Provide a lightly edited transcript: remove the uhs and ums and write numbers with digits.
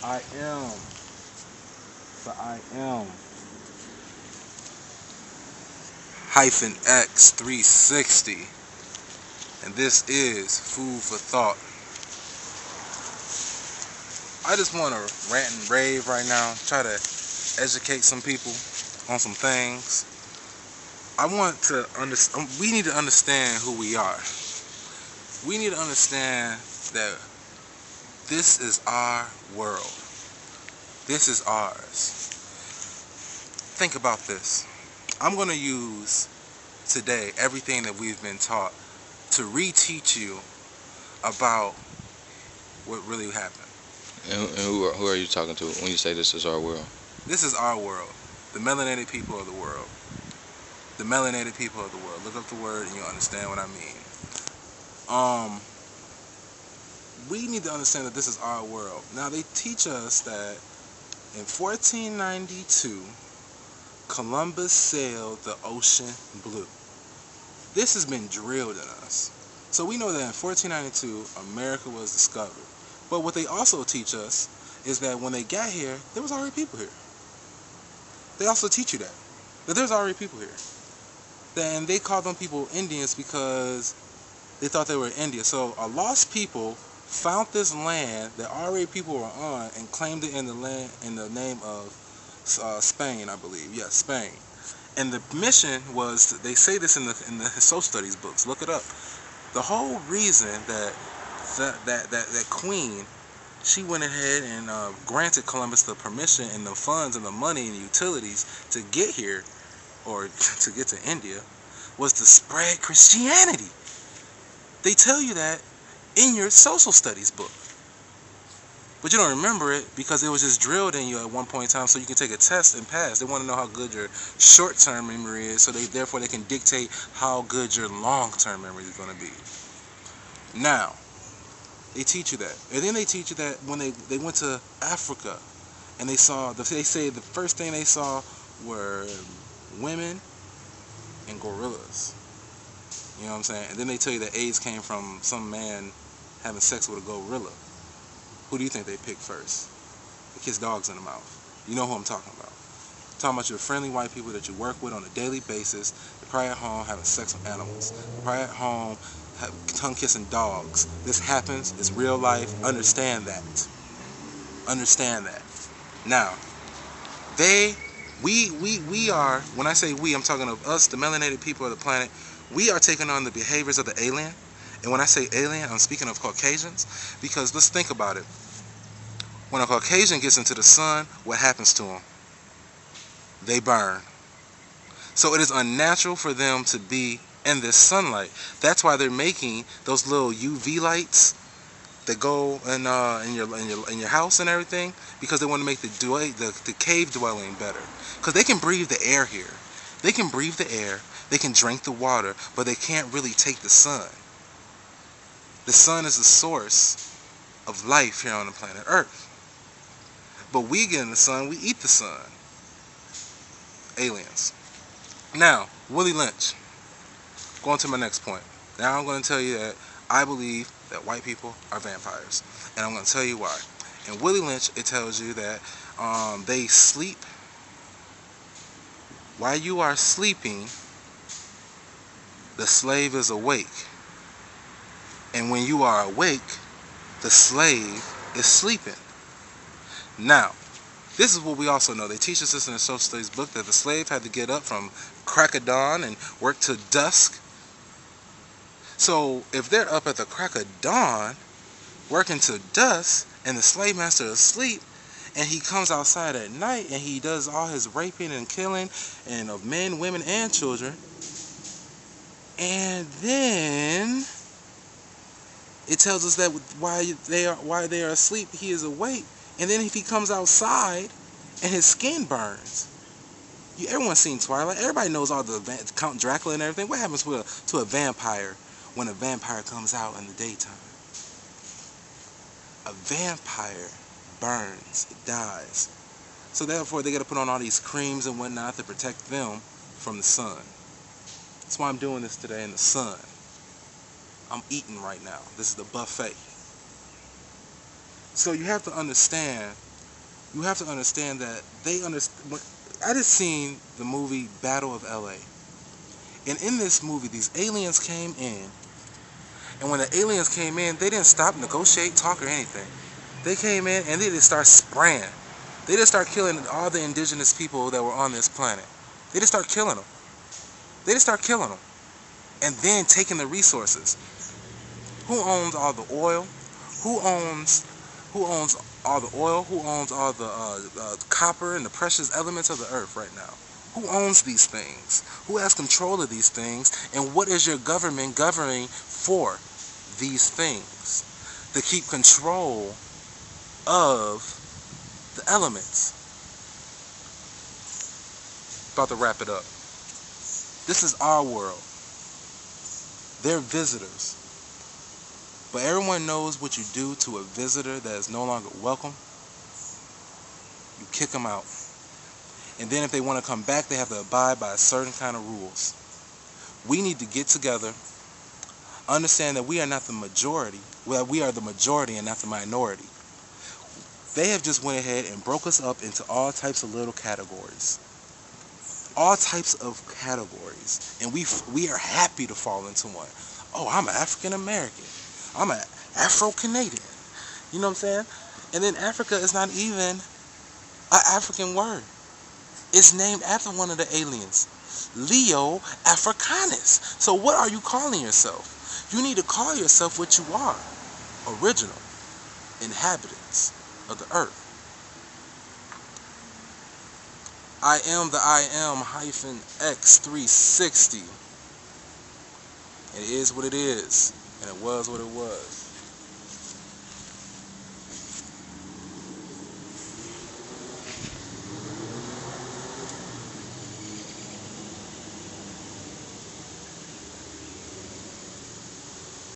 I am. The I am. Hyphen X 360. And this is Food for Thought. I just want to rant and rave right now, try to educate some people on some things. I want to understand, we need to understand who we are. We need to understand that this is our world. This is ours. Think about this. I'm going to use today everything that we've been taught to reteach you about what really happened. And who are you talking to when you say this is our world? This is our world. The melanated people of the world. The melanated people of the world. Look up the word and you'll understand what I mean. We need to understand that this is our world. Now, they teach us that in 1492, Columbus sailed the ocean blue. This has been drilled in us. So we know that in 1492, America was discovered. But what they also teach us is that when they got here, there was already people here. They also teach you that there's already people here. And they called them people Indians because they thought they were in India. So a lost people found this land that already people were on and claimed it in the land in the name of Spain, I believe. Yes, Spain. And the mission was, they say this in the social studies books. Look it up. The whole reason that queen, she went ahead and granted Columbus the permission and the funds and the money and the utilities to get here, or to get to India, was to spread Christianity. They tell you that in your social studies book. But you don't remember it because it was just drilled in you at one point in time so you can take a test and pass. They want to know how good your short-term memory is, so therefore they can dictate how good your long-term memory is going to be. Now, they teach you that. And then they teach you that when they went to Africa and they say the first thing they saw were women and gorillas. You know what I'm saying? And then they tell you that AIDS came from some man having sex with a gorilla. Who do you think they picked first? They kiss dogs in the mouth. You know who I'm talking about. I'm talking about your friendly white people that you work with on a daily basis. They're probably at home having sex with animals. They're probably at home tongue-kissing dogs. This happens. It's real life. Understand that. Understand that. Now, we are, when I say we, I'm talking of us, the melanated people of the planet. We are taking on the behaviors of the alien. And when I say alien, I'm speaking of Caucasians, because let's think about it. When a Caucasian gets into the sun, what happens to them? They burn. So it is unnatural for them to be in this sunlight. That's why they're making those little UV lights that go in your house and everything, because they want to make the cave dwelling better. Because they can breathe the air here. They can breathe the air. They can drink the water, but they can't really take the sun. The sun is the source of life here on the planet Earth. But we get in the sun, we eat the sun. Aliens. Now, Willie Lynch. Going to my next point. Now I'm going to tell you that I believe that white people are vampires. And I'm going to tell you why. In Willie Lynch, it tells you that they sleep. While you are sleeping, the slave is awake. And when you are awake, the slave is sleeping. Now, this is what we also know. They teach us this in the social studies book, that the slave had to get up from crack of dawn and work till dusk. So if they're up at the crack of dawn, working till dusk, and the slave master is asleep, and he comes outside at night and he does all his raping and killing and of men, women, and children, and then it tells us that while they are asleep, he is awake. And then if he comes outside and his skin burns. Everyone's seen Twilight. Everybody knows all the Count Dracula and everything. What happens to a vampire when a vampire comes out in the daytime? A vampire burns. It dies. So therefore, they got to put on all these creams and whatnot to protect them from the sun. That's why I'm doing this today in the sun. I'm eating right now. This is the buffet. So you have to understand You have to understand that they understand. I just seen the movie Battle of L.A. And in this movie, these aliens came in. And when the aliens came in, they didn't stop, negotiate, talk, or anything. They came in and they just start spraying. They just start killing all the indigenous people that were on this planet. They just start killing them. They just start killing them. And then taking the resources. Who owns all the oil? Who owns all the oil? Who owns all the copper and the precious elements of the earth right now? Who owns these things? Who has control of these things? And what is your government governing for these things? To keep control of the elements. About to wrap it up. This is our world. They're visitors. But everyone knows what you do to a visitor that is no longer welcome. You kick them out. And then if they want to come back, they have to abide by a certain kind of rules. We need to get together, understand that we are not the majority. Well, we are the majority and not the minority. They have just went ahead and broke us up into all types of little categories. All types of categories. And we are happy to fall into one. Oh, I'm an African American. I'm an Afro-Canadian. You know what I'm saying? And then Africa is not even an African word. It's named after one of the aliens, Leo Africanus. So what are you calling yourself? You need to call yourself what you are. Original inhabitants of the earth. I am the I am -X360. It is what it is. And it was what it was.